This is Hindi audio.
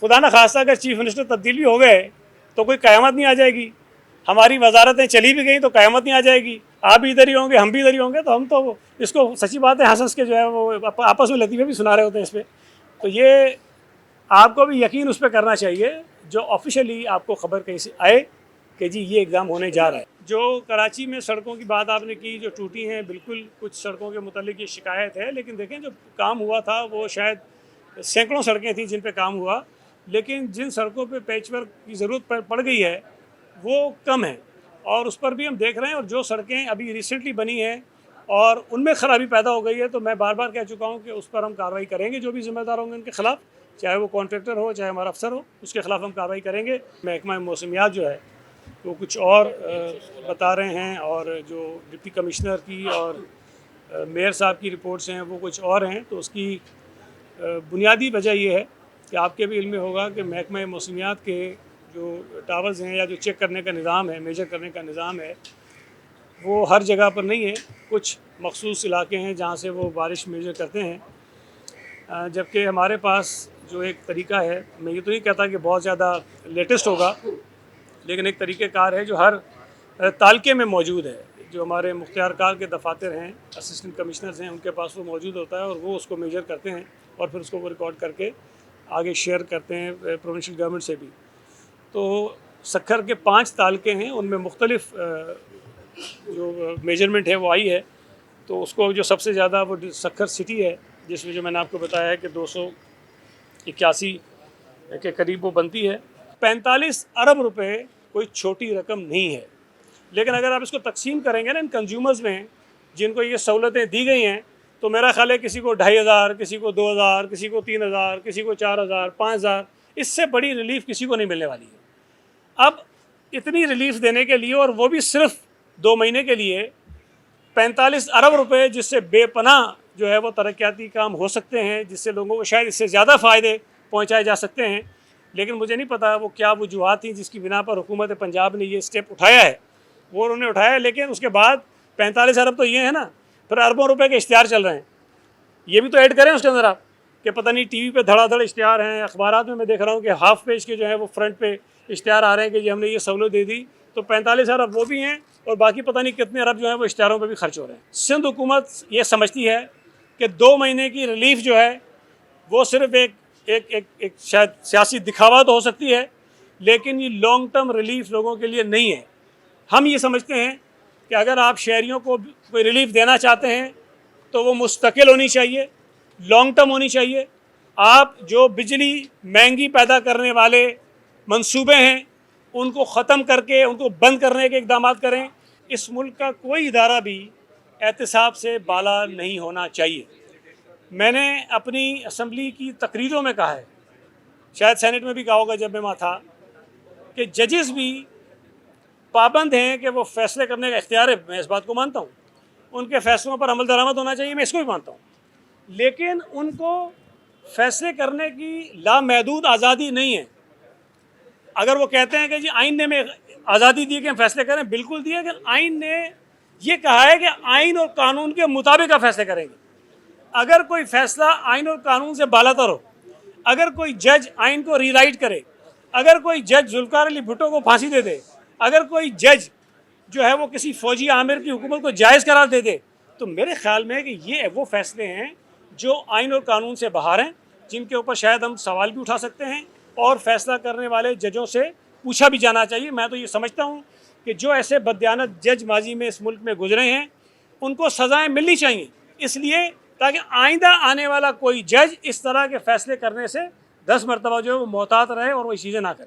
खुदा न खास्ता अगर चीफ मिनिस्टर तब्दील भी हो गए तो कोई क़यामत नहीं आ जाएगी। हमारी वजारतें चली भी गई तो क़यामत नहीं आ जाएगी। आप भी इधर ही होंगे, हम भी इधर ही होंगे, तो हम तो इसको सच्ची बात है हंस के जो है वो आपस में लतीफ़े भी सुना रहे होते हैं इस पर। तो ये आपको भी यकीन उस पर करना चाहिए जो ऑफिशियली आपको ख़बर कहीं से आए कि जी ये एग्ज़ाम होने जा रहा है। जो कराची में सड़कों की बात आपने की जो टूटी हैं, बिल्कुल कुछ सड़कों के मुतालिक ये शिकायत है, लेकिन देखें जो काम हुआ था वो शायद सैकड़ों सड़कें थी जिन पे काम हुआ, लेकिन जिन सड़कों पे पैच वर्क की ज़रूरत पड़ गई है वो कम है और उस पर भी हम देख रहे हैं। और जो सड़कें अभी रिसेंटली बनी हैं और उनमें ख़राबी पैदा हो गई है, तो मैं बार बार कह चुका हूँ कि उस पर हम कार्रवाई करेंगे। जो भी ज़िम्मेदार होंगे उनके ख़िलाफ़, चाहे वो कॉन्ट्रैक्टर हो चाहे हमारा अफसर हो, उसके ख़िलाफ़ हम कार्रवाई करेंगे। महकमा मौसमियात जो है वो कुछ और बता रहे हैं और जो डिप्टी कमिश्नर की और मेयर साहब की रिपोर्ट्स हैं वो कुछ और हैं। तो उसकी बुनियादी वजह ये है कि आपके भी इल्म में होगा कि महकमा मौसमियात के जो टावर्स हैं या जो चेक करने का निज़ाम है, मेजर करने का निज़ाम है, वो हर जगह पर नहीं है। कुछ मखसूस इलाके हैं जहाँ से वो बारिश मेजर करते हैं, जबकि हमारे पास जो एक तरीका है, मैं ये तो नहीं कहता कि बहुत ज़्यादा लेटेस्ट होगा, लेकिन एक तरीक़ेकार है जो हर तालके में मौजूद है। जो हमारे मुख्तियारकार के दफातर हैं, असिस्टेंट कमिश्नर्स हैं, उनके पास वो मौजूद होता है और वो उसको मेजर करते हैं और फिर उसको वो रिकॉर्ड करके आगे शेयर करते हैं प्रोविंशियल गवर्नमेंट से भी। तो सक्खर के 5 तालके हैं, उनमें मुख्तलिफ जो मेजरमेंट है वो आई है। तो उसको जो सबसे ज़्यादा वो सक्खर सिटी है, जिसमें जो मैंने आपको बताया है कि 281 के करीब वो बनती है। 45 अरब रुपए कोई छोटी रकम नहीं है, लेकिन अगर आप इसको तकसीम करेंगे ना इन कंज्यूमर्स में जिनको ये सहूलतें दी गई हैं, तो मेरा ख्याल है किसी को 2500, किसी को 2000, किसी को 3000, किसी को 4000, 5000, इससे बड़ी रिलीफ किसी को नहीं मिलने वाली है। अब इतनी रिलीफ देने के लिए, और वो भी सिर्फ 2 महीने के लिए, 45 अरब रुपए, जिससे बेपनाह जो है वो तरक्याती काम हो सकते हैं, जिससे लोगों को शायद इससे ज़्यादा फ़ायदे पहुँचाए जा सकते हैं। लेकिन मुझे नहीं पता वो क्या वजूहत थी जिसकी बिना पर हुकूमत पंजाब ने ये स्टेप उठाया है, वो उन्होंने उठाया। लेकिन उसके बाद 45 अरब तो ये है ना, फिर अरबों रुपए के इश्तिहार चल रहे हैं। ये भी तो ऐड करें उसके अंदर आप, कि पता नहीं टीवी पे धड़ाधड़ इश्तिहार हैं, अखबारात में मैं देख रहा हूँ कि हाफ पेज के जो है वो फ्रंट पे इश्तिहार आ रहे हैं कि जी हमने ये सहूलत दे दी। तो 45 अरब वो भी हैं और बाकी पता नहीं कितने अरब जो है वो इश्तिहारों पर भी खर्च हो रहे हैं। सिंध हुकूमत ये समझती है कि 2 महीने की रिलीफ जो है वो सिर्फ एक शायद सियासी दिखावा तो हो सकती है, लेकिन ये लॉन्ग टर्म रिलीफ लोगों के लिए नहीं है। हम ये समझते हैं कि अगर आप शहरियों को कोई रिलीफ देना चाहते हैं तो वो मुस्तकिल होनी चाहिए, लॉन्ग टर्म होनी चाहिए। आप जो बिजली महंगी पैदा करने वाले मंसूबे हैं उनको ख़त्म करके उनको बंद करने के इक़दाम करें। इस मुल्क का कोई इदारा भी एहतिसाब से बाला नहीं होना चाहिए। मैंने अपनी असम्बली की तकरीरों में कहा है, शायद सेनेट में भी कहा होगा जब मैं वहाँ था, कि जजेस भी पाबंद हैं कि वो फ़ैसले करने का इख्तियार है, मैं इस बात को मानता हूँ, उनके फ़ैसलों पर अमल दरामद होना चाहिए, मैं इसको भी मानता हूँ। लेकिन उनको फ़ैसले करने की लामहदूद आज़ादी नहीं है। अगर वो कहते हैं कि जी आइन ने हमें आज़ादी दी कि हम फ़ैसले करें, बिल्कुल दिए, लेकिन आइन ने ये कहा है कि आइन और कानून के मुताबिक आप फ़ैसले करेंगे। अगर कोई फ़ैसला आइन और कानून से बालातर हो, अगर कोई जज आइन को रीराइट करे, अगर कोई जज जुल्फ़िकार अली भुट्टो को फांसी दे दे, अगर कोई जज जो है वो किसी फ़ौजी आमिर की हुकूमत को जायज़ करार दे दे, तो मेरे ख्याल में कि ये वो फ़ैसले हैं जो आइन और कानून से बाहर हैं, जिनके ऊपर शायद हम सवाल भी उठा सकते हैं और फ़ैसला करने वाले जजों से पूछा भी जाना चाहिए। मैं तो ये समझता हूँ कि जो ऐसे बददियानत जज माजी में इस मुल्क में गुजरे हैं उनको सज़ाएँ मिलनी चाहिए, इसलिए ताकि आइंदा आने वाला कोई जज इस तरह के फ़ैसले करने से 10 मरतबा जो है वो मोहतात रहे और वो चीज़ें ना करे।